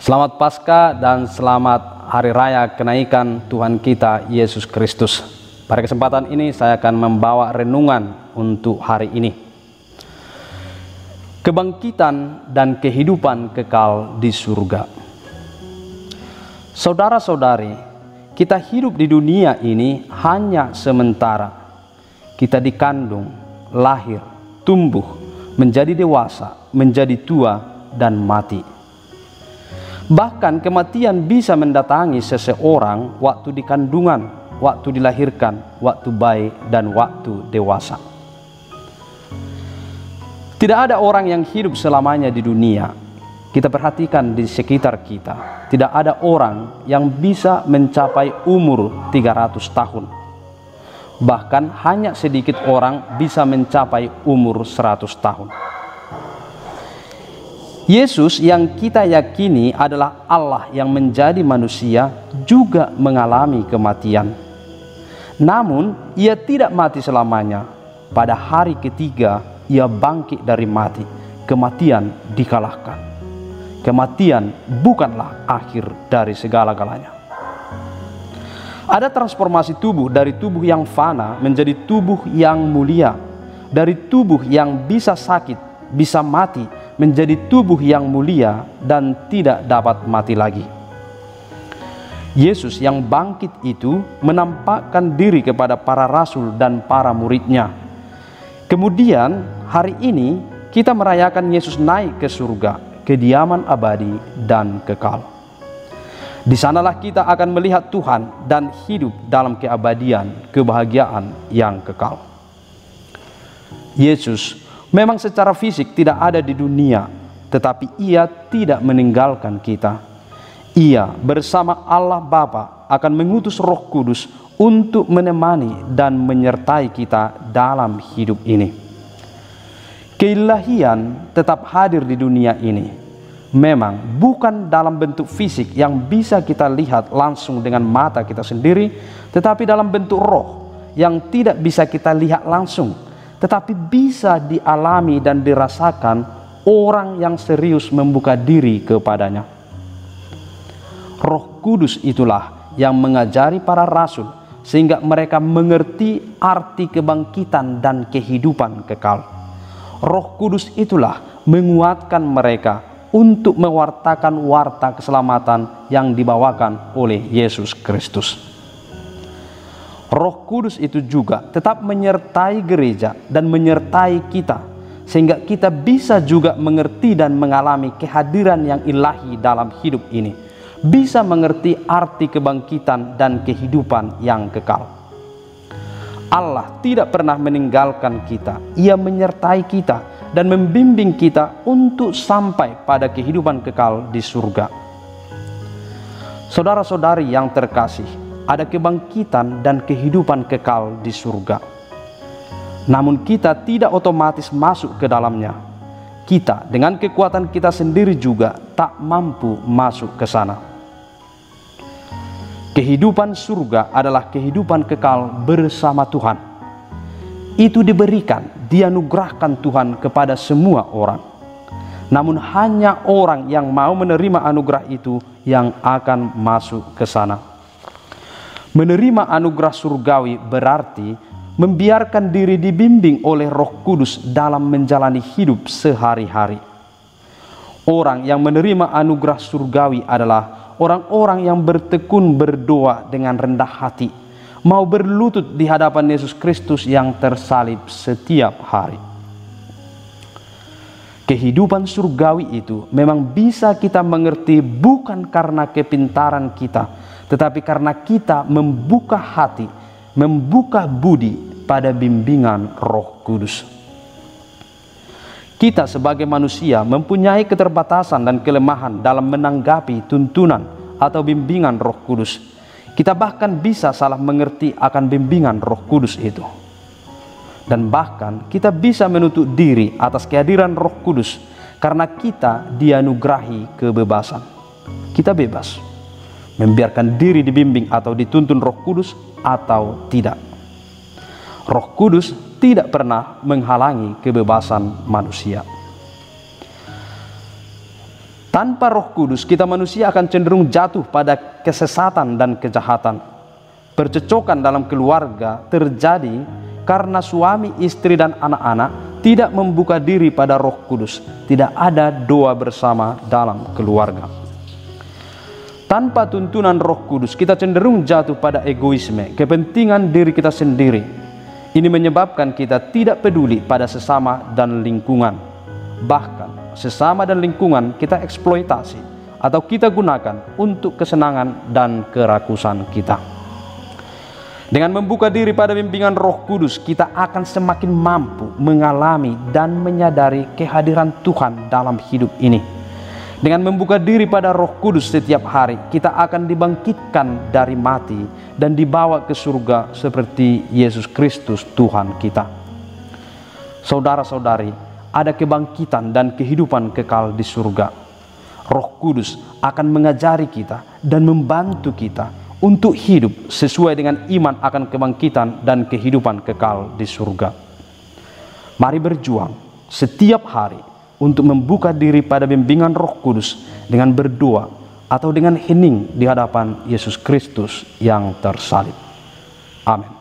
Selamat Paskah dan selamat Hari Raya Kenaikan Tuhan kita Yesus Kristus. Pada kesempatan ini saya akan membawa renungan untuk hari ini. Kebangkitan dan kehidupan kekal di surga. Saudara-saudari, kita hidup di dunia ini hanya sementara. Kita dikandung, lahir, tumbuh, menjadi dewasa, menjadi tua, dan mati. Bahkan kematian bisa mendatangi seseorang waktu di kandungan, waktu dilahirkan, waktu bayi, dan waktu dewasa. Tidak ada orang yang hidup selamanya di dunia. Kita perhatikan di sekitar kita, tidak ada orang yang bisa mencapai umur 300 tahun. Bahkan hanya sedikit orang bisa mencapai umur 100 tahun. Yesus yang kita yakini adalah Allah yang menjadi manusia juga mengalami kematian. Namun ia tidak mati selamanya. Pada hari ketiga ia bangkit dari mati. Kematian dikalahkan. Kematian bukanlah akhir dari segala-galanya. Ada transformasi tubuh dari tubuh yang fana menjadi tubuh yang mulia. Dari tubuh yang bisa sakit, bisa mati, menjadi tubuh yang mulia dan tidak dapat mati lagi. Yesus yang bangkit itu menampakkan diri kepada para rasul dan para muridnya. Kemudian hari ini kita merayakan Yesus naik ke surga, kediaman abadi dan kekal. Di sanalah kita akan melihat Tuhan dan hidup dalam keabadian, kebahagiaan yang kekal. Yesus memang secara fisik tidak ada di dunia, tetapi ia tidak meninggalkan kita. Ia bersama Allah Bapa akan mengutus Roh Kudus untuk menemani dan menyertai kita dalam hidup ini. Keilahian tetap hadir di dunia ini. Memang bukan dalam bentuk fisik yang bisa kita lihat langsung dengan mata kita sendiri, tetapi dalam bentuk roh yang tidak bisa kita lihat langsung, tetapi bisa dialami dan dirasakan orang yang serius membuka diri kepadanya. Roh Kudus itulah yang mengajari para rasul sehingga mereka mengerti arti kebangkitan dan kehidupan kekal. Roh Kudus itulah menguatkan mereka untuk mewartakan warta keselamatan yang dibawakan oleh Yesus Kristus. Roh Kudus itu juga tetap menyertai gereja dan menyertai kita, sehingga kita bisa juga mengerti dan mengalami kehadiran yang ilahi dalam hidup ini, bisa mengerti arti kebangkitan dan kehidupan yang kekal. Allah tidak pernah meninggalkan kita, Ia menyertai kita dan membimbing kita untuk sampai pada kehidupan kekal di surga. Saudara-saudari yang terkasih, ada kebangkitan dan kehidupan kekal di surga. Namun kita tidak otomatis masuk ke dalamnya. Kita dengan kekuatan kita sendiri juga tak mampu masuk ke sana. Kehidupan surga adalah kehidupan kekal bersama Tuhan. Itu diberikan, dianugerahkan Tuhan kepada semua orang. Namun hanya orang yang mau menerima anugerah itu yang akan masuk ke sana. Menerima anugerah surgawi berarti membiarkan diri dibimbing oleh Roh Kudus dalam menjalani hidup sehari-hari. Orang yang menerima anugerah surgawi adalah orang-orang yang bertekun berdoa dengan rendah hati, mau berlutut di hadapan Yesus Kristus yang tersalib setiap hari. Kehidupan surgawi itu memang bisa kita mengerti bukan karena kepintaran kita, tetapi karena kita membuka hati, membuka budi pada bimbingan Roh Kudus. Kita sebagai manusia mempunyai keterbatasan dan kelemahan dalam menanggapi tuntunan atau bimbingan Roh Kudus. Kita bahkan bisa salah mengerti akan bimbingan Roh Kudus itu. Dan bahkan kita bisa menutup diri atas kehadiran Roh Kudus karena kita dianugerahi kebebasan. Kita bebas membiarkan diri dibimbing atau dituntun Roh Kudus atau tidak. Roh Kudus tidak pernah menghalangi kebebasan manusia. Tanpa Roh Kudus, kita manusia akan cenderung jatuh pada kesesatan dan kejahatan. Percecokan dalam keluarga terjadi karena suami, istri, dan anak-anak tidak membuka diri pada Roh Kudus. Tidak ada doa bersama dalam keluarga. Tanpa tuntunan Roh Kudus, kita cenderung jatuh pada egoisme, kepentingan diri kita sendiri. Ini menyebabkan kita tidak peduli pada sesama dan lingkungan. Bahkan, sesama dan lingkungan kita eksploitasi atau kita gunakan untuk kesenangan dan kerakusan kita. Dengan membuka diri pada bimbingan Roh Kudus, kita akan semakin mampu mengalami dan menyadari kehadiran Tuhan dalam hidup ini. Dengan membuka diri pada Roh Kudus setiap hari, kita akan dibangkitkan dari mati dan dibawa ke surga seperti Yesus Kristus Tuhan kita. Saudara-saudari, ada kebangkitan dan kehidupan kekal di surga. Roh Kudus akan mengajari kita dan membantu kita untuk hidup sesuai dengan iman akan kebangkitan dan kehidupan kekal di surga. Mari berjuang setiap hari untuk membuka diri pada bimbingan Roh Kudus dengan berdoa atau dengan hening di hadapan Yesus Kristus yang tersalib. Amin.